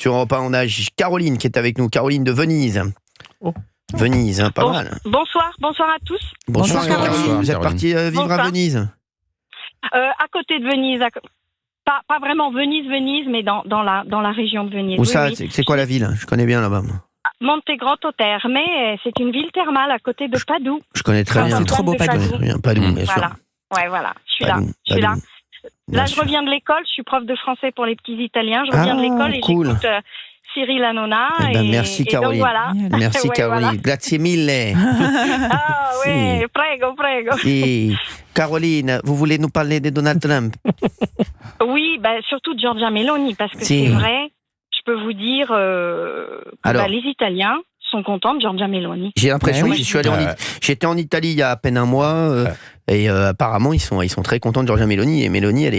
Sur Europe 1, on a Caroline qui est avec nous. Caroline de Venise. Oh. Venise, hein, pas mal. Bonsoir à tous. Bonsoir Caroline. Caroline. Vous êtes Caroline. partie vivre Bonsoir. à Venise? À côté de Venise, pas vraiment Venise, mais dans la région de Venise. Où Oui, ça? oui. C'est quoi la ville? Je connais bien là-bas. Montegrotto Terme, c'est une ville thermale à côté de Padoue. Je connais très bien. c'est trop beau, Je connais très bien Padoue, bien sûr. Voilà. Ouais, voilà. Je suis Padoue, là. Padoue. Là, Bien je sûr. reviens de l'école. Je suis prof de français pour les petits Italiens. Je reviens de l'école et cool. j'écoute Cyril Hanouna. Eh ben, merci, et donc Caroline. voilà. Merci Ouais, Caroline. voilà. Grazie mille. Ah oui, prego. Si. Caroline, vous voulez nous parler de Donald Trump? Oui, surtout de Giorgia Meloni, parce que Si. c'est vrai, je peux vous dire que Alors. les Italiens sont contents de Giorgia Meloni. J'ai l'impression, Oui. j'étais en Italie il y a à peine un mois, et apparemment ils sont très contents de Giorgia Meloni, et Meloni elle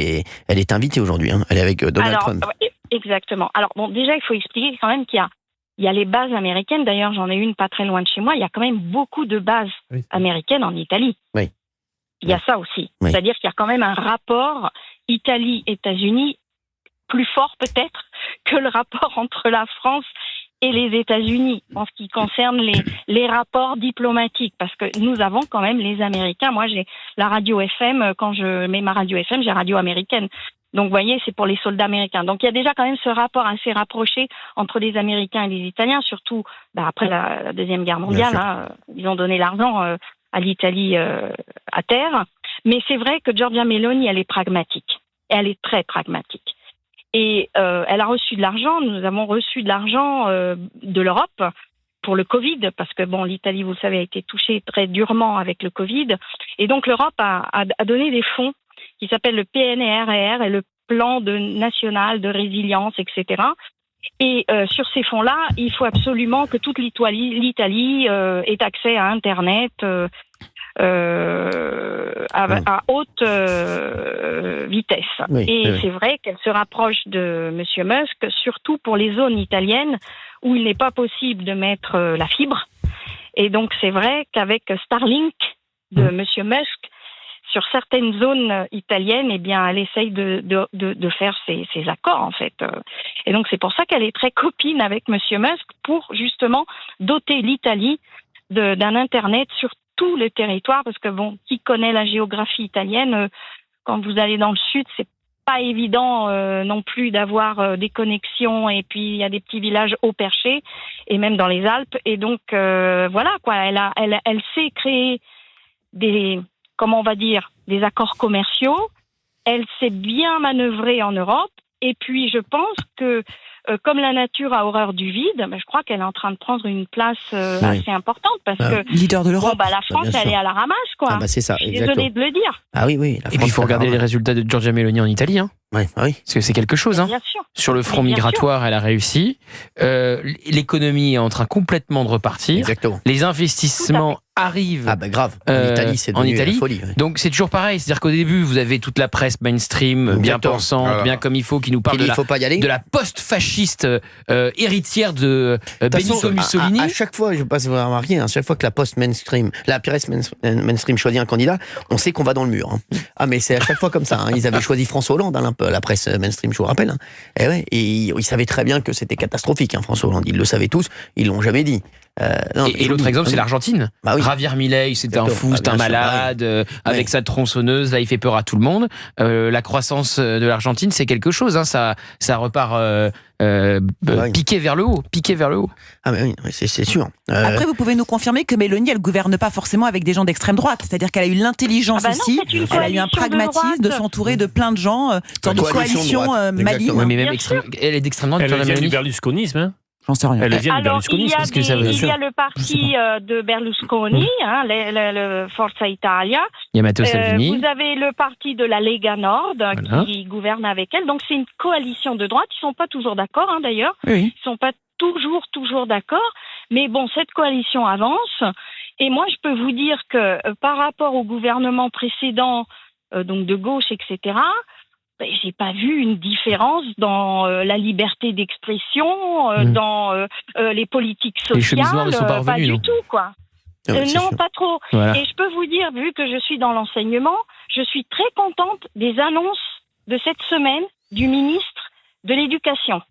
est invitée aujourd'hui, hein. Elle est avec Donald Alors, Trump. exactement. Alors bon, déjà il faut expliquer quand même qu'il y a les bases américaines. D'ailleurs, j'en ai une pas très loin de chez moi. Il y a quand même beaucoup de bases américaines en Italie. Oui. Il y a ça aussi. Oui. C'est-à-dire qu'il y a quand même un rapport Italie-États-Unis plus fort peut-être que le rapport entre la France et les États-Unis en ce qui concerne les rapports diplomatiques, parce que nous avons quand même les Américains. Moi, j'ai la radio FM. Quand je mets ma radio FM, j'ai radio américaine. Donc, vous voyez, c'est pour les soldats américains. Donc, il y a déjà quand même ce rapport assez rapproché entre les Américains et les Italiens, surtout après la Deuxième Guerre mondiale. Hein, ils ont donné l'argent à l'Italie à terre. Mais c'est vrai que Giorgia Meloni, elle est pragmatique. Elle est très pragmatique. Et elle a reçu de l'argent. Nous avons reçu de l'argent de l'Europe pour le Covid, parce que bon, l'Italie, vous le savez, a été touchée très durement avec le Covid. Et donc, l'Europe a donné des fonds qui s'appelle le PNRR et le plan national de résilience, etc. Et sur ces fonds-là, il faut absolument que toute l'Italie ait accès à Internet à haute vitesse. Oui. C'est vrai qu'elle se rapproche de M. Musk, surtout pour les zones italiennes où il n'est pas possible de mettre la fibre. Et donc, c'est vrai qu'avec Starlink de M. Musk, sur certaines zones italiennes, eh bien, elle essaye de faire ces accords, en fait. Et donc, c'est pour ça qu'elle est très copine avec M. Musk pour, justement, doter l'Italie d'un Internet sur tout le territoire. Parce que, bon, qui connaît la géographie italienne, quand vous allez dans le sud, c'est pas évident non plus d'avoir des connexions. Et puis, il y a des petits villages haut perchés, et même dans les Alpes. Et donc, voilà, quoi. Elle sait créer comment on va dire, des accords commerciaux. Elle s'est bien manœuvrée en Europe. Et puis, je pense que, comme la nature a horreur du vide, je crois qu'elle est en train de prendre une place assez importante. Parce que leader de l'Europe. la France, elle est à la ramasse, quoi. C'est ça, je suis exactement. désolée de le dire. Ah oui. Et puis il faut regarder les résultats de Giorgia Meloni en Italie, hein. Oui. Parce que c'est quelque chose. Hein. Bien sûr. Sur le front Mais bien migratoire, elle a réussi. L'économie est en train complètement de repartir. Exactement. Les investissements arrivent. Ah grave. En Italie, c'est devenu la folie. Ouais. Donc c'est toujours pareil. C'est-à-dire qu'au début, vous avez toute la presse mainstream, bien Exactement. pensante, bien comme il faut, qui nous parle Il faut pas y aller. de la post-fasciste héritière de Benito Mussolini. À chaque fois, je ne sais pas si vous avez remarqué, à chaque fois que la presse mainstream choisit un candidat, on sait qu'on va dans le mur. Hein. Ah, mais c'est à chaque fois comme ça. Hein. Ils avaient choisi François Hollande, hein, la presse mainstream, je vous rappelle. Hein. Et ils savaient très bien que c'était catastrophique, hein, François Hollande. Ils le savaient tous, ils l'ont jamais dit. Et l'autre exemple, c'est l'Argentine. Bah oui. Javier Milei, c'était un fou, c'était un malade, avec sa tronçonneuse, là, il fait peur à tout le monde. La croissance de l'Argentine, c'est quelque chose, hein, ça repart piqué vers le haut. Ah mais oui, c'est sûr. Après, vous pouvez nous confirmer que Meloni, elle gouverne pas forcément avec des gens d'extrême droite. C'est-à-dire qu'elle a eu l'intelligence aussi, elle a eu un pragmatisme de s'entourer de plein de gens, sorte de coalition maligne. Oui, mais même elle est d'extrême droite. Elle vient du berlusconisme, hein. J'en sais rien. Elle vient du Alors, il y berlusconisme. a le parti de Berlusconi, hein, le Forza Italia. Il y a Matteo Salvini. Vous avez le parti de la Lega Nord qui gouverne avec elle. Donc, c'est une coalition de droite. Ils sont pas toujours d'accord, hein, d'ailleurs. Oui. Ils sont pas toujours d'accord. Mais bon, cette coalition avance. Et moi, je peux vous dire que par rapport au gouvernement précédent, donc de gauche, etc., j'ai pas vu une différence dans la liberté d'expression, dans les politiques sociales. Les chemises noires ne sont pas revenues, pas du non tout, quoi. Ouais, non, pas trop. Voilà. Et je peux vous dire, vu que je suis dans l'enseignement, je suis très contente des annonces de cette semaine du ministre de l'Éducation.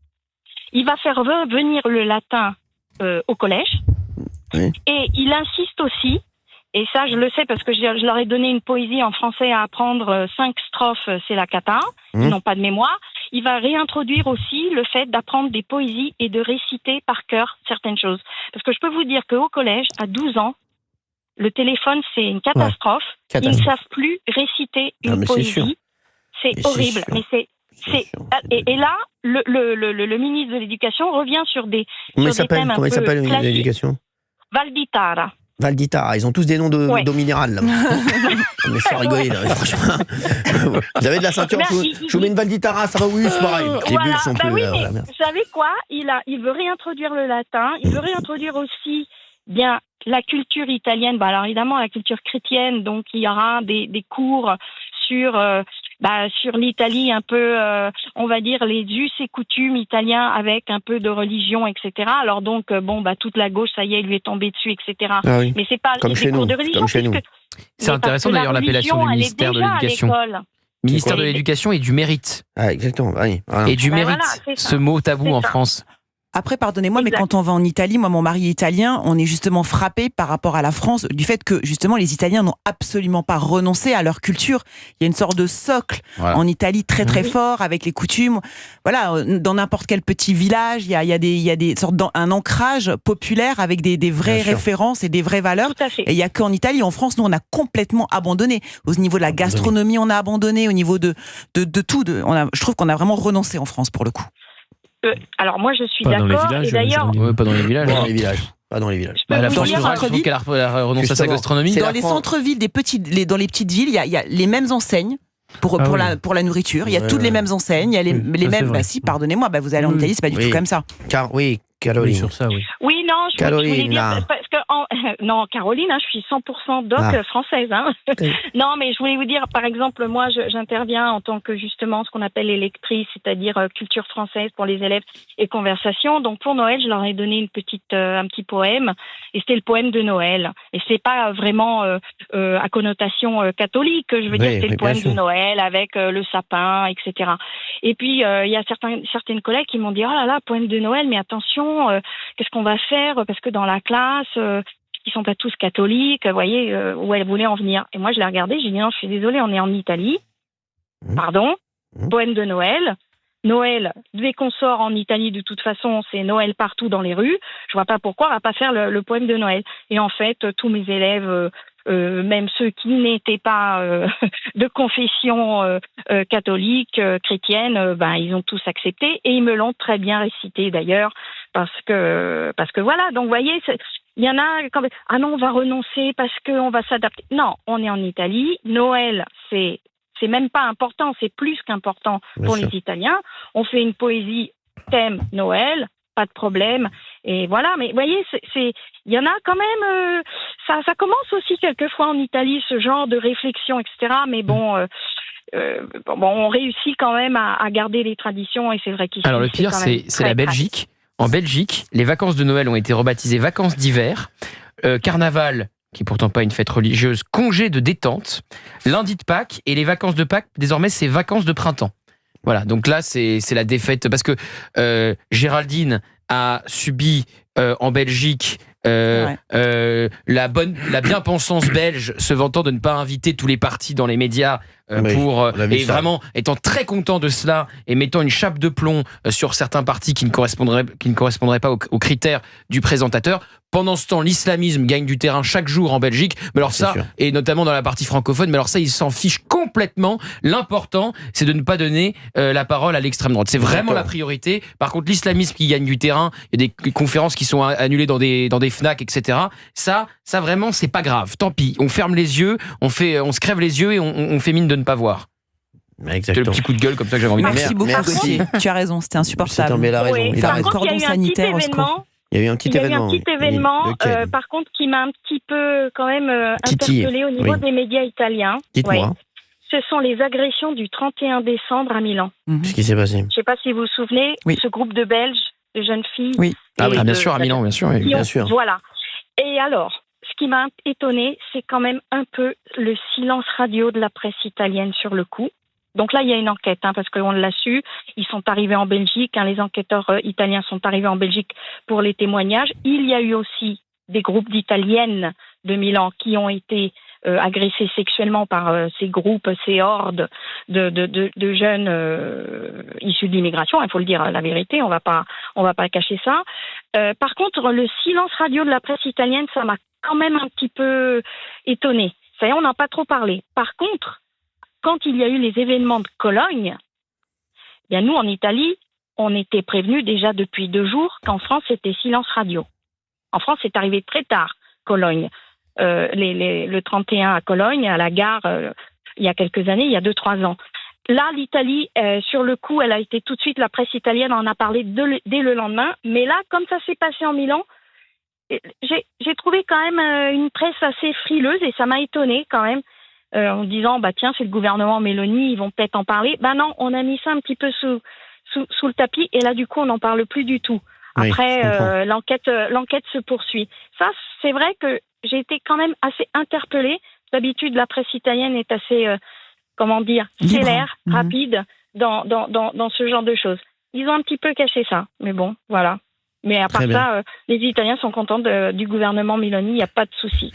il va faire venir le latin au collège. Oui. Et il insiste aussi, et ça je le sais parce que je leur ai donné une poésie en français à apprendre, 5 strophes, c'est la cata, ils n'ont pas de mémoire. Il va réintroduire aussi le fait d'apprendre des poésies et de réciter par cœur certaines choses. Parce que je peux vous dire qu'au collège, à 12 ans, le téléphone, c'est une catastrophe. Ouais. Ils ne savent plus réciter une poésie. C'est horrible. Mais et là, le ministre de l'Éducation revient sur des thèmes un peu classiques. Comment il s'appelle le ministre de l'Éducation ? Valditara. Valditara, ils ont tous des noms d'eau minérale. Là. Mais c'est rigoler, là, franchement. Vous avez de la ceinture, je vous mets une Valditara, ça va, oui, c'est pareil. Les bulles sont plus... oui, mais vous savez quoi, il veut réintroduire le latin, il veut réintroduire aussi bien la culture italienne, alors évidemment la culture chrétienne, donc il y aura des cours sur l'Italie, un peu, on va dire, les us et coutumes italiens avec un peu de religion, etc. Alors donc, toute la gauche, ça y est, lui est tombée dessus, etc. Ah oui. Mais c'est pas comme des chez cours nous. de religion. Comme chez nous. C'est intéressant d'ailleurs l'appellation du ministère de l'Éducation. Ministère de l'Éducation et du mérite. Ah, exactement. Oui, voilà. Et du mérite, ce mot tabou en France. Après, pardonnez-moi, mais quand on va en Italie, moi, mon mari est italien, on est justement frappé par rapport à la France du fait que, justement, les Italiens n'ont absolument pas renoncé à leur culture. Il y a une sorte de socle en Italie très, très fort avec les coutumes. Voilà, dans n'importe quel petit village, il y a des sortes un ancrage populaire avec des vraies références et des vraies valeurs. Et il n'y a qu'en Italie. En France, nous, on a complètement abandonné. Au niveau de la gastronomie, on a abandonné. Au niveau de tout. Je trouve qu'on a vraiment renoncé en France, pour le coup. Alors moi je suis d'accord. Et d'ailleurs, pas dans les villages. Pas dans les villages. La France rurale, qu'elle a renoncé à sa gastronomie. Dans les centres-villes, dans les petites villes, il y a les mêmes enseignes. Pour la nourriture, il y a toutes les mêmes enseignes, il y a les mêmes. Pardonnez-moi, vous allez en Italie, c'est pas du tout comme ça. Caroline. Sur ça, oui. Oui, non, je voulais dire, parce que non, Caroline, je suis 100% doc française. Non, mais je voulais vous dire, par exemple, moi, j'interviens en tant que justement ce qu'on appelle les lectrices, c'est-à-dire culture française pour les élèves et conversation. Donc pour Noël, je leur ai donné un petit poème, et c'était le poème de Noël. Et c'est pas vraiment à connotation catholique, je veux dire, c'est le poème de Noël avec le sapin, etc. Et puis il y a certaines collègues qui m'ont dit, oh là là, poème de Noël, mais attention. Qu'est-ce qu'on va faire parce que dans la classe, ils sont pas tous catholiques, vous voyez, où elle voulait en venir. Et moi, je l'ai regardé, j'ai dit non, je suis désolée, on est en Italie. Pardon, poème de Noël. Noël, dès qu'on sort en Italie, de toute façon, c'est Noël partout dans les rues. Je vois pas pourquoi on va pas faire le poème de Noël. Et en fait, tous mes élèves, même ceux qui n'étaient pas de confession catholique, chrétienne, ils ont tous accepté et ils me l'ont très bien récité d'ailleurs parce que voilà. Donc vous voyez, il y en a quand même, ah non, on va renoncer parce qu'on va s'adapter. Non, on est en Italie. Noël, c'est même pas important, c'est plus qu'important pour les Italiens. On fait une poésie thème Noël, pas de problème. Et voilà, mais vous voyez, il y en a quand même, ça commence aussi quelquefois en Italie, ce genre de réflexion, etc. Mais on réussit quand même à garder les traditions et c'est vrai qu'ici. Alors le pire, c'est la Belgique. En Belgique, les vacances de Noël ont été rebaptisées vacances d'hiver. Carnaval, qui est pourtant pas une fête religieuse, congé de détente, lundi de Pâques, et les vacances de Pâques, désormais, c'est vacances de printemps. Voilà, donc là, c'est la défaite, parce que Géraldine a subi en Belgique la bien-pensance belge se vantant de ne pas inviter tous les partis dans les médias et vraiment étant très content de cela et mettant une chape de plomb sur certains partis qui ne correspondraient pas aux critères du présentateur. Pendant ce temps, l'islamisme gagne du terrain chaque jour en Belgique. Mais alors ça, et notamment dans la partie francophone, mais alors ça, ils s'en fichent complètement. L'important, c'est de ne pas donner la parole à l'extrême droite. C'est vraiment la priorité. Par contre, l'islamisme qui gagne du terrain, il y a des conférences qui sont annulées dans des FNAC, etc. Ça vraiment, c'est pas grave. Tant pis. On ferme les yeux, on se crève les yeux et on fait mine de ne pas voir. C'était le petit coup de gueule comme ça que j'avais envie de dire. Merci beaucoup, Gauthier. Tu as raison, c'était insupportable. Il a raison. Oui. Par contre, il y a eu un petit événement. Il y a eu un petit événement, par contre, qui m'a un petit peu quand même interpellée au niveau des médias italiens. Dites-moi. Ce sont les agressions du 31 décembre à Milan. Qu'est-ce qui s'est passé ? Je ne sais pas si vous vous souvenez, ce groupe de Belges, de jeunes filles. Oui. Bien sûr, à Milan, bien sûr. Voilà. Et alors, ce qui m'a étonnée, c'est quand même un peu le silence radio de la presse italienne sur le coup. Donc là, il y a une enquête, parce qu'on l'a su. Ils sont arrivés en Belgique. Les enquêteurs italiens sont arrivés en Belgique pour les témoignages. Il y a eu aussi des groupes d'Italiennes de Milan qui ont été agressés sexuellement par ces groupes, ces hordes de jeunes issus de l'immigration. Il faut le dire la vérité, on va pas cacher ça. Par contre, le silence radio de la presse italienne, ça m'a quand même un petit peu étonnée. Ça y est, on n'a pas trop parlé. Par contre, quand il y a eu les événements de Cologne, bien nous en Italie, on était prévenus déjà depuis 2 jours qu'en France c'était silence radio. En France, c'est arrivé très tard, Cologne. Le 31 à Cologne, à la gare, il y a quelques années, il y a 2-3 ans. Là, l'Italie, sur le coup, elle a été tout de suite, la presse italienne en a parlé dès le lendemain. Mais là, comme ça s'est passé en Milan, j'ai trouvé quand même une presse assez frileuse et ça m'a étonnée quand même, en disant, tiens, c'est le gouvernement Meloni, ils vont peut-être en parler. Non, on a mis ça un petit peu sous le tapis et là, du coup, on n'en parle plus du tout. Après, l'enquête se poursuit. Ça, c'est vrai que j'ai été quand même assez interpellée. D'habitude, la presse italienne est assez, célère, rapide dans ce genre de choses. Ils ont un petit peu caché ça, mais bon, voilà. Mais à part ça, les Italiens sont contents du gouvernement Meloni, il n'y a pas de souci.